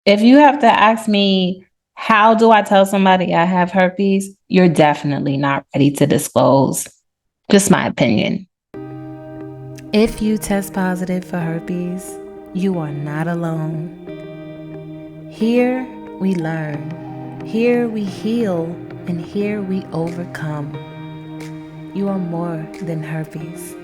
If you have to ask me, how do I tell somebody I have herpes? You're definitely not ready to disclose. Just my opinion. If you test positive for herpes, you are not alone. Here we learn, here we heal, and here we overcome. You are more than herpes.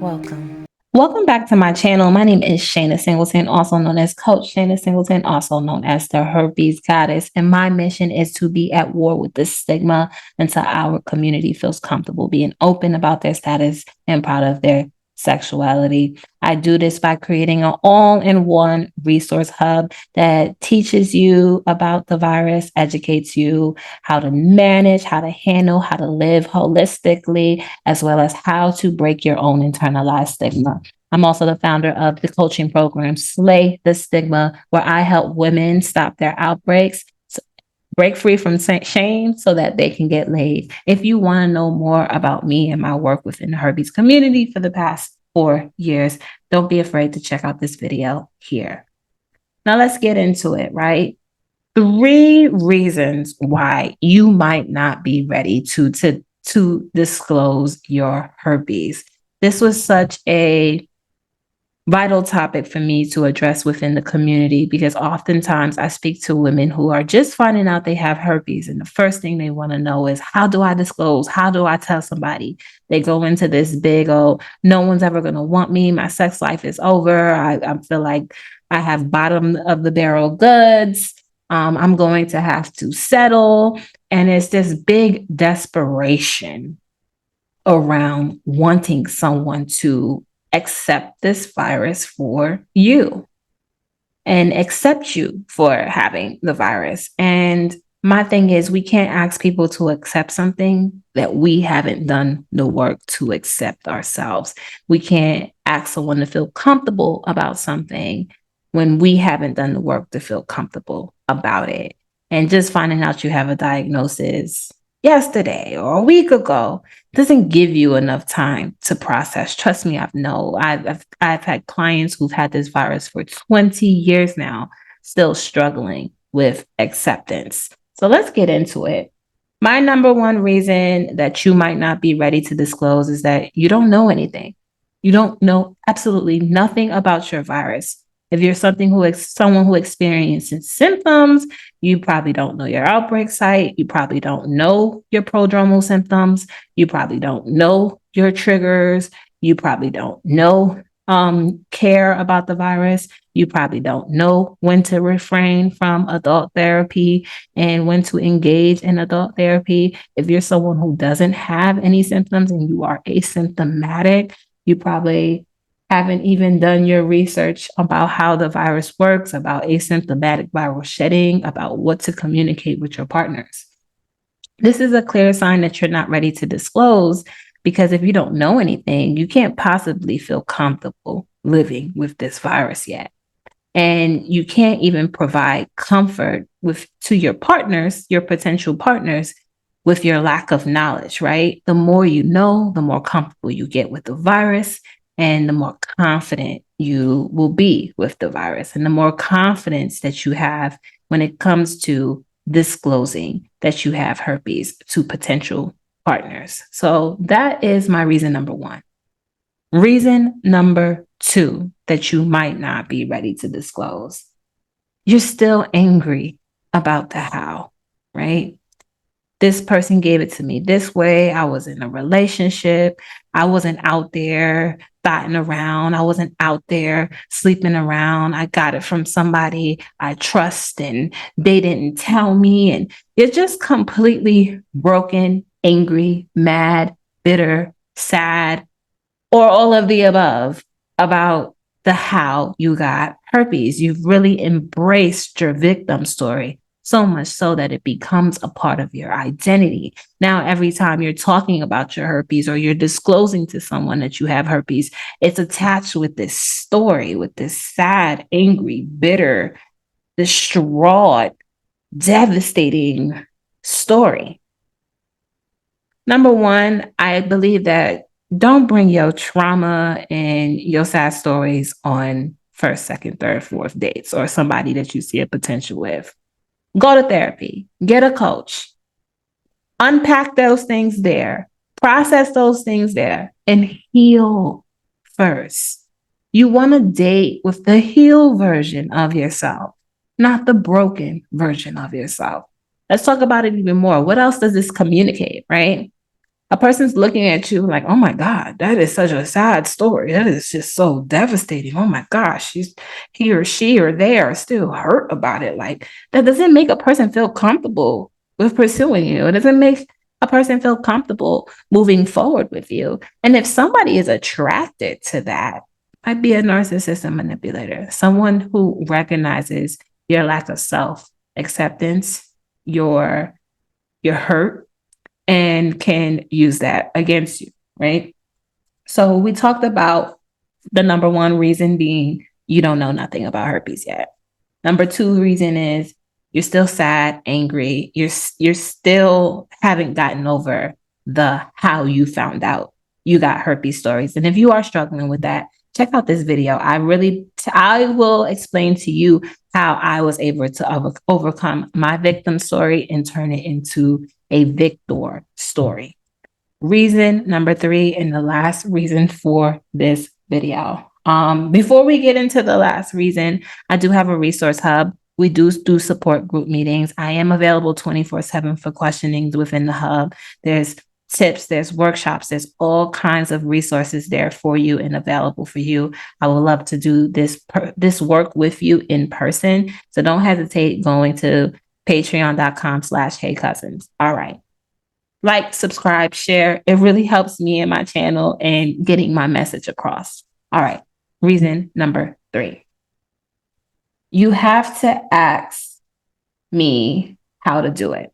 Welcome. Welcome back to my channel. My name is Shayna Singleton, also known as Coach Shayna Singleton, also known as the Herpes Goddess. And my mission is to be at war with the stigma until our community feels comfortable being open about their status and proud of their sexuality. I do this by creating an all-in-one resource hub that teaches you about the virus, educates you how to manage, how to handle, how to live holistically, as well as how to break your own internalized stigma. I'm also the founder of the coaching program Slay the Stigma, where I help women stop their outbreaks, break free from shame so that they can get laid. If you want to know more about me and my work within the herpes community for the past 4 years, don't be afraid to check out this video here. Now let's get into it, right? 3 reasons why you might not be ready to disclose your herpes. This was such a vital topic for me to address within the community because oftentimes I speak to women who are just finding out they have herpes, and the first thing they want to know is, how do I disclose? How do I tell somebody? They go into this big, oh, no one's ever going to want me. My sex life is over. I feel like I have bottom of the barrel goods. I'm going to have to settle. And it's this big desperation around wanting someone to accept this virus for you and accept you for having the virus. And my thing is, we can't ask people to accept something that we haven't done the work to accept ourselves. We can't ask someone to feel comfortable about something when we haven't done the work to feel comfortable about it. And just finding out you have a diagnosis yesterday or a week ago doesn't give you enough time to process. Trust me, I've had clients who've had this virus for 20 years now, still struggling with acceptance. So let's get into it. My number one reason that you might not be ready to disclose is that you don't know anything. You don't know absolutely nothing about your virus. If you're someone who experiences symptoms, you probably don't know your outbreak site. You probably don't know your prodromal symptoms. You probably don't know your triggers. You probably don't know care about the virus. You probably don't know when to refrain from adult therapy and when to engage in adult therapy. If you're someone who doesn't have any symptoms and you are asymptomatic, you probably haven't even done your research about how the virus works, about asymptomatic viral shedding, about what to communicate with your partners. This is a clear sign that you're not ready to disclose, because if you don't know anything, you can't possibly feel comfortable living with this virus yet. And you can't even provide comfort to your partners, your potential partners, with your lack of knowledge, right? The more you know, the more comfortable you get with the virus, and the more confident you will be with the virus, and the more confidence that you have when it comes to disclosing that you have herpes to potential partners. So that is my reason number 1. Reason number 2 that you might not be ready to disclose. You're still angry about the how, right? This person gave it to me this way. I was in a relationship. I wasn't out there batting around. I wasn't out there sleeping around. I got it from somebody I trust, and they didn't tell me. And you're just completely broken, angry, mad, bitter, sad, or all of the above about the how you got herpes. You've really embraced your victim story, so much so that it becomes a part of your identity. Now, every time you're talking about your herpes or you're disclosing to someone that you have herpes, it's attached with this story, with this sad, angry, bitter, distraught, devastating story. Number 1, I believe that don't bring your trauma and your sad stories on first, second, third, fourth dates or somebody that you see a potential with. Go to therapy, get a coach, unpack those things there, process those things there, and heal first. You want to date with the healed version of yourself, not the broken version of yourself. Let's talk about it even more. What else does this communicate, right? A person's looking at you like, oh my God, that is such a sad story. That is just so devastating. Oh my gosh, he or she or they are still hurt about it. Like, that doesn't make a person feel comfortable with pursuing you. It doesn't make a person feel comfortable moving forward with you. And if somebody is attracted to that, might be a narcissist and manipulator, someone who recognizes your lack of self acceptance, your hurt, and can use that against you, right? So we talked about the number one reason being you don't know nothing about herpes yet. Number two reason is you're still sad, angry. You're still haven't gotten over the how you found out you got herpes stories. And if you are struggling with that, check out this video. I will explain to you how I was able to overcome my victim story and turn it into a victor story. Reason number three, and the last reason for this video. Before we get into the last reason, I do have a resource hub. We do support group meetings. I am available 24/7 for questionings within the hub. There's tips, there's workshops, there's all kinds of resources there for you and available for you. I would love to do this work with you in person. So don't hesitate going to patreon.com/heycousins. All right. Like, subscribe, share. It really helps me and my channel and getting my message across. All right. Reason number three. You have to ask me how to do it.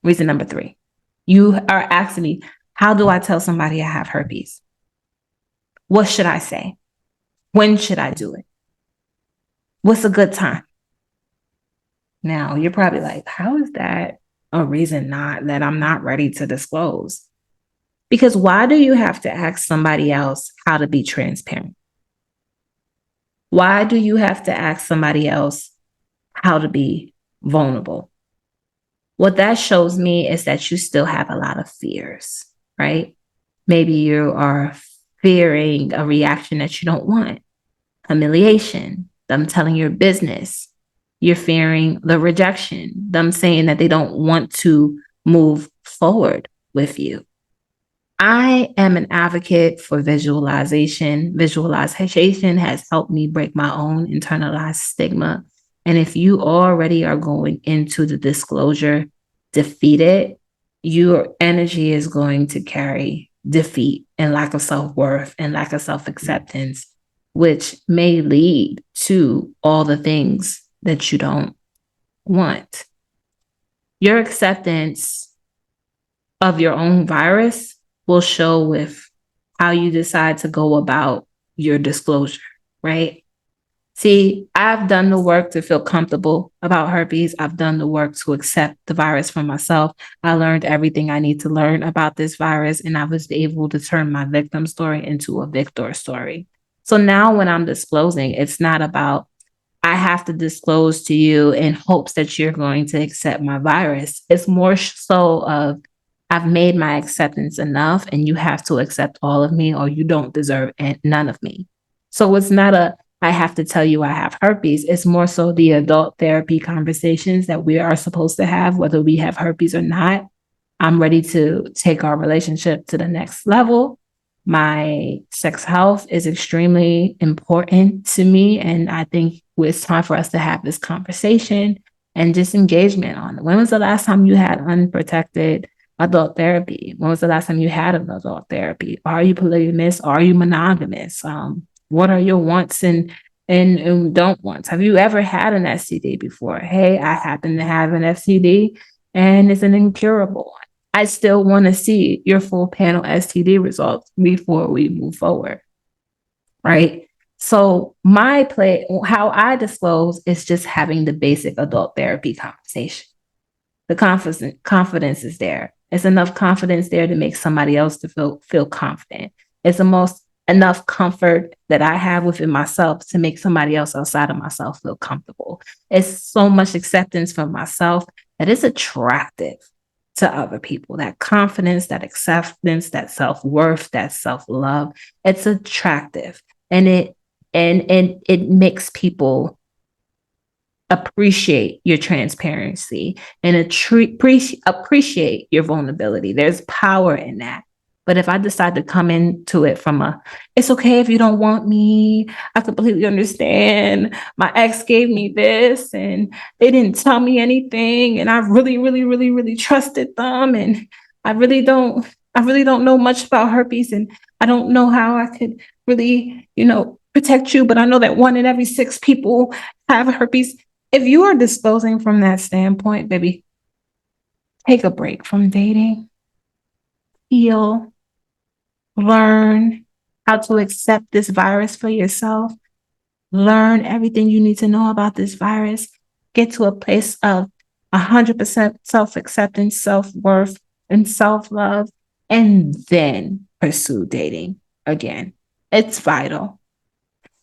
Reason number three. You are asking me, how do I tell somebody I have herpes? What should I say? When should I do it? What's a good time? Now, you're probably like, how is that a reason that I'm not ready to disclose? Because why do you have to ask somebody else how to be transparent? Why do you have to ask somebody else how to be vulnerable? What that shows me is that you still have a lot of fears, right? Maybe you are fearing a reaction that you don't want, humiliation, them telling your business. You're fearing the rejection, them saying that they don't want to move forward with you. I am an advocate for visualization. Visualization has helped me break my own internalized stigma. And if you already are going into the disclosure defeated, your energy is going to carry defeat and lack of self-worth and lack of self-acceptance, which may lead to all the things that you don't want. Your acceptance of your own virus will show with how you decide to go about your disclosure, right? See, I've done the work to feel comfortable about herpes. I've done the work to accept the virus for myself. I learned everything I need to learn about this virus, and I was able to turn my victim story into a victor story. So now when I'm disclosing, it's not about I have to disclose to you in hopes that you're going to accept my virus. It's more so of I've made my acceptance enough and you have to accept all of me or you don't deserve none of me. So it's not I have to tell you I have herpes. It's more so the adult therapy conversations that we are supposed to have, whether we have herpes or not. I'm ready to take our relationship to the next level. My sex health is extremely important to me. And I think it's time for us to have this conversation and just engagement on it. When was the last time you had unprotected adult therapy? When was the last time you had an adult therapy? Are you polygamous? Are you monogamous? What are your wants and don't wants? Have you ever had an STD before? Hey, I happen to have an STD and it's an incurable one. I still want to see your full panel STD results before we move forward, right? So how I disclose is just having the basic adult therapy conversation. The confidence is there. It's enough confidence there to make somebody else to feel confident. It's enough comfort that I have within myself to make somebody else outside of myself feel comfortable. It's so much acceptance from myself that is attractive to other people. That confidence, that acceptance, that self-worth, that self-love, it's attractive. And it makes people appreciate your transparency and appreciate your vulnerability. There's power in that. But if I decide to come into it from it's okay if you don't want me, I completely understand. My ex gave me this and they didn't tell me anything. And I really, really, really, really trusted them. And I really don't, I really don't know much about herpes. And I don't know how I could really, protect you. But I know that 1 in every 6 people have herpes. If you are disclosing from that standpoint, baby, take a break from dating, heal, learn how to accept this virus for yourself, learn everything you need to know about this virus, get to a place of 100% self acceptance, self worth, and self love, and then pursue dating again. It's vital.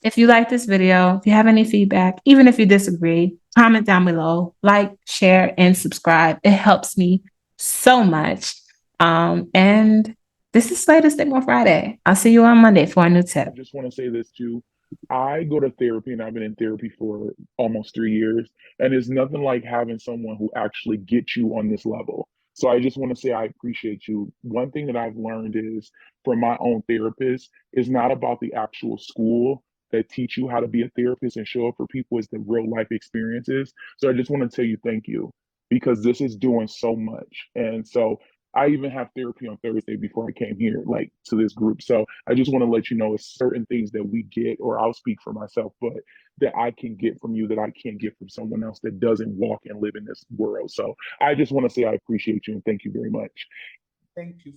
If you like this video, if you have any feedback, even if you disagree, comment down below, like, share, and subscribe. It helps me so much. And this is Slay the Stigma Friday. I'll see you on Monday for a new tip. I just want to say this too. I go to therapy and I've been in therapy for almost 3 years. And it's nothing like having someone who actually gets you on this level. So I just want to say I appreciate you. One thing that I've learned is from my own therapist is not about the actual school that teach you how to be a therapist and show up for people is the real life experiences. So I just want to tell you thank you because this is doing so much. And so I even have therapy on Thursday before I came here, like to this group. So I just want to let you know it's certain things that we get, or I'll speak for myself, but that I can get from you that I can't get from someone else that doesn't walk and live in this world. So I just want to say I appreciate you and thank you very much. Thank you.